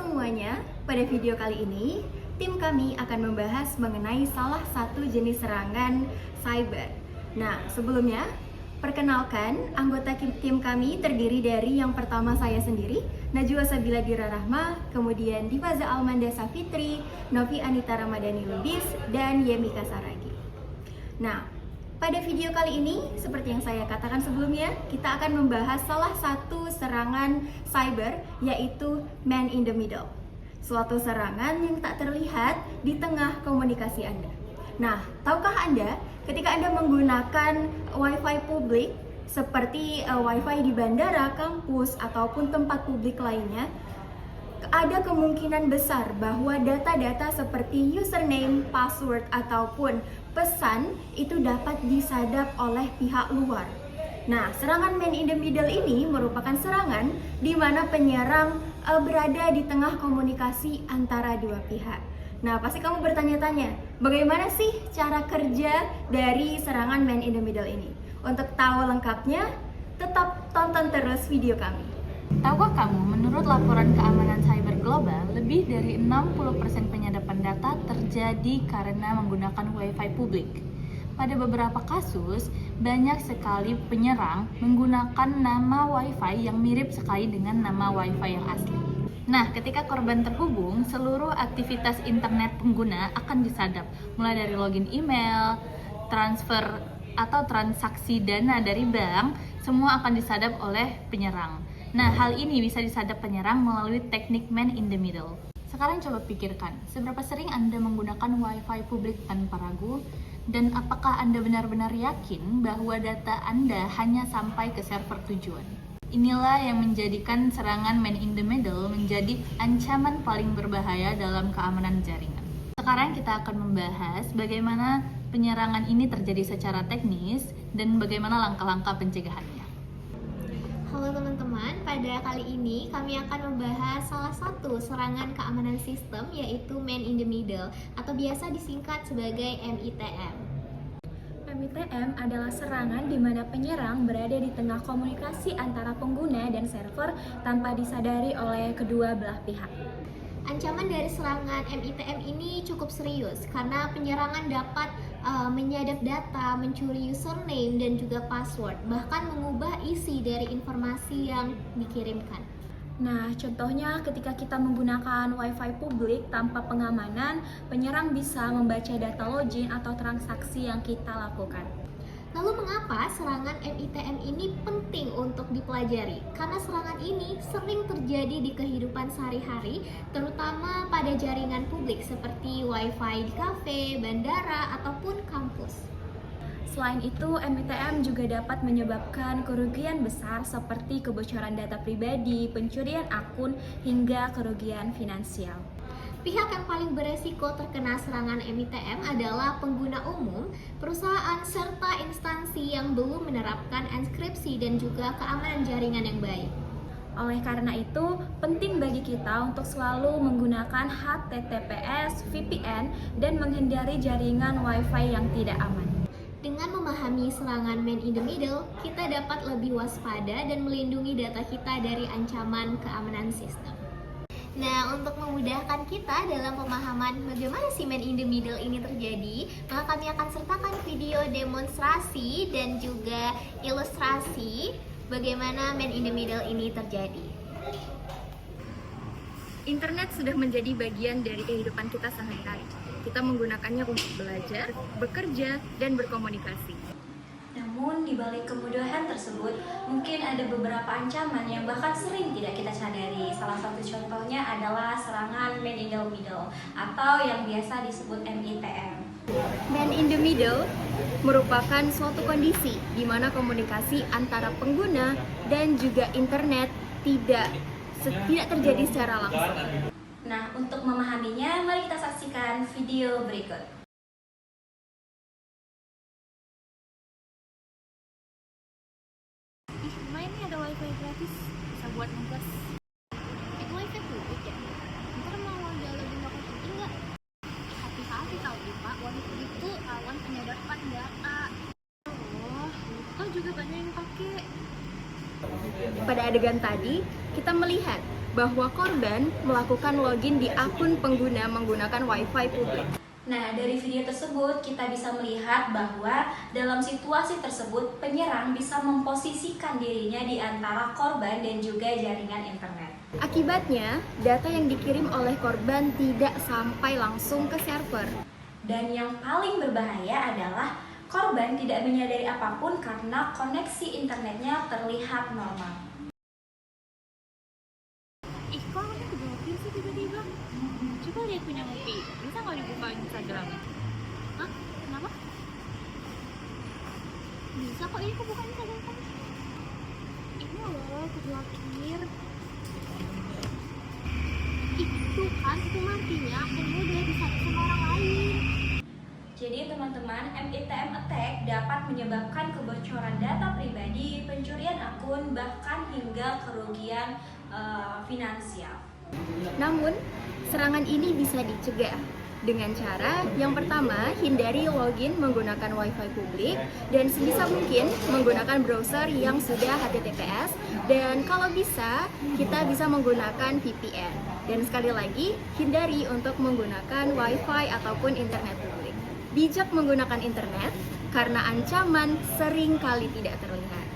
semuanya, pada video kali ini tim kami akan membahas mengenai salah satu jenis serangan cyber. Nah, sebelumnya perkenalkan, anggota tim kami terdiri dari yang pertama saya sendiri, Najwa Sabila Dira Rahma, kemudian Divaza Almanda Safitri, Novi Anita Ramadhani Lubis, dan Yemika Saragi. Nah, pada video kali ini, seperti yang saya katakan sebelumnya, kita akan membahas salah satu serangan cyber, yaitu man in the middle. Suatu serangan yang tak terlihat di tengah komunikasi Anda. Nah, tahukah Anda, ketika Anda menggunakan Wi-Fi publik, seperti Wi-Fi di bandara, kampus, ataupun tempat publik lainnya, ada kemungkinan besar bahwa data-data seperti username, password, ataupun pesan itu dapat disadap oleh pihak luar. Nah, serangan man in the middle ini merupakan serangan di mana penyerang berada di tengah komunikasi antara dua pihak. Nah, pasti kamu bertanya-tanya, bagaimana sih cara kerja dari serangan man in the middle ini? Untuk tahu lengkapnya, tetap tonton terus video kami. Tahukah kamu, menurut laporan keamanan cyber global, lebih dari 60% penyadapan data terjadi karena menggunakan Wi-Fi publik. Pada beberapa kasus, banyak sekali penyerang menggunakan nama Wi-Fi yang mirip sekali dengan nama Wi-Fi yang asli. Nah, ketika korban terhubung, seluruh aktivitas internet pengguna akan disadap, mulai dari login email, transfer atau transaksi dana dari bank, semua akan disadap oleh penyerang. Nah, hal ini bisa disadap penyerang melalui teknik man in the middle. Sekarang coba pikirkan, seberapa sering Anda menggunakan Wi-Fi publik tanpa ragu? Dan apakah Anda benar-benar yakin bahwa data Anda hanya sampai ke server tujuan? Inilah yang menjadikan serangan man in the middle menjadi ancaman paling berbahaya dalam keamanan jaringan. Sekarang kita akan membahas bagaimana penyerangan ini terjadi secara teknis dan bagaimana langkah-langkah pencegahannya. Halo teman-teman, pada kali ini kami akan membahas salah satu serangan keamanan sistem, yaitu man in the middle atau biasa disingkat sebagai MITM. MITM adalah serangan di mana penyerang berada di tengah komunikasi antara pengguna dan server tanpa disadari oleh kedua belah pihak. Ancaman dari serangan MITM ini cukup serius karena penyerangan dapat menyadap data, mencuri username dan juga password, bahkan mengubah isi dari informasi yang dikirimkan. Nah, contohnya ketika kita menggunakan Wi-Fi publik tanpa pengamanan, penyerang bisa membaca data login atau transaksi yang kita lakukan. Lalu mengapa serangan MITM ini penting untuk dipelajari? Karena serangan ini sering terjadi di kehidupan sehari-hari, terutama pada jaringan publik seperti Wi-Fi di kafe, bandara, ataupun kampus. Selain itu, MITM juga dapat menyebabkan kerugian besar seperti kebocoran data pribadi, pencurian akun, hingga kerugian finansial. Pihak yang paling beresiko terkena serangan MITM adalah pengguna umum, perusahaan, serta instansi yang belum menerapkan enkripsi dan juga keamanan jaringan yang baik. Oleh karena itu, penting bagi kita untuk selalu menggunakan HTTPS, VPN, dan menghindari jaringan Wi-Fi yang tidak aman. Dengan memahami serangan man in the middle, kita dapat lebih waspada dan melindungi data kita dari ancaman keamanan sistem. Nah, untuk memudahkan kita dalam pemahaman bagaimana si man in the middle ini terjadi, maka kami akan sertakan video demonstrasi dan juga ilustrasi bagaimana man in the middle ini terjadi. Internet sudah menjadi bagian dari kehidupan kita sehari-hari. Kita menggunakannya untuk belajar, bekerja, dan berkomunikasi. Namun, di balik kemudahan tersebut, mungkin ada beberapa ancaman yang bahkan sering tidak kita sadari. Salah satu contohnya adalah serangan man in the middle atau yang biasa disebut MITM. Man in the middle merupakan suatu kondisi di mana komunikasi antara pengguna dan juga internet tidak terjadi secara langsung. Nah, untuk memahaminya, mari kita saksikan video berikut. Lumayan nih ada wifi gratis, bisa buat nugas. Itu wifi publik ya? Ntar mau ada lagi bakal pergi nggak? Hati-hati tau Pak, wifi publik itu rawan penyadapan data. Oh, lupa juga banyak yang pakai. Pada adegan tadi, kita melihat bahwa korban melakukan login di akun pengguna menggunakan Wi-Fi publik. Nah, dari video tersebut kita bisa melihat bahwa dalam situasi tersebut penyerang bisa memposisikan dirinya di antara korban dan juga jaringan internet. Akibatnya, data yang dikirim oleh korban tidak sampai langsung ke server. Dan yang paling berbahaya adalah korban tidak menyadari apapun karena koneksi internetnya terlihat normal. Ih, kok aku keblokir sih tiba-tiba? Coba lihat punya Mupi, bisa nggak dibuka Instagram? Hah? Kenapa? Bisa kok, ini kebuka Instagram kamu. Ini loh, keblokir. Itu kan, itu artinya kamu udah bisa sama orang lain. Jadi teman-teman, MITM attack dapat menyebabkan kebocoran data pribadi, pencurian akun, bahkan hingga kerugian finansial. Namun, serangan ini bisa dicegah dengan cara yang pertama, hindari login menggunakan Wi-Fi publik dan sebisa mungkin menggunakan browser yang sudah HTTPS, dan kalau bisa kita bisa menggunakan VPN. Dan sekali lagi, hindari untuk menggunakan Wi-Fi ataupun internet publik. Bijak menggunakan internet karena ancaman sering kali tidak terlihat.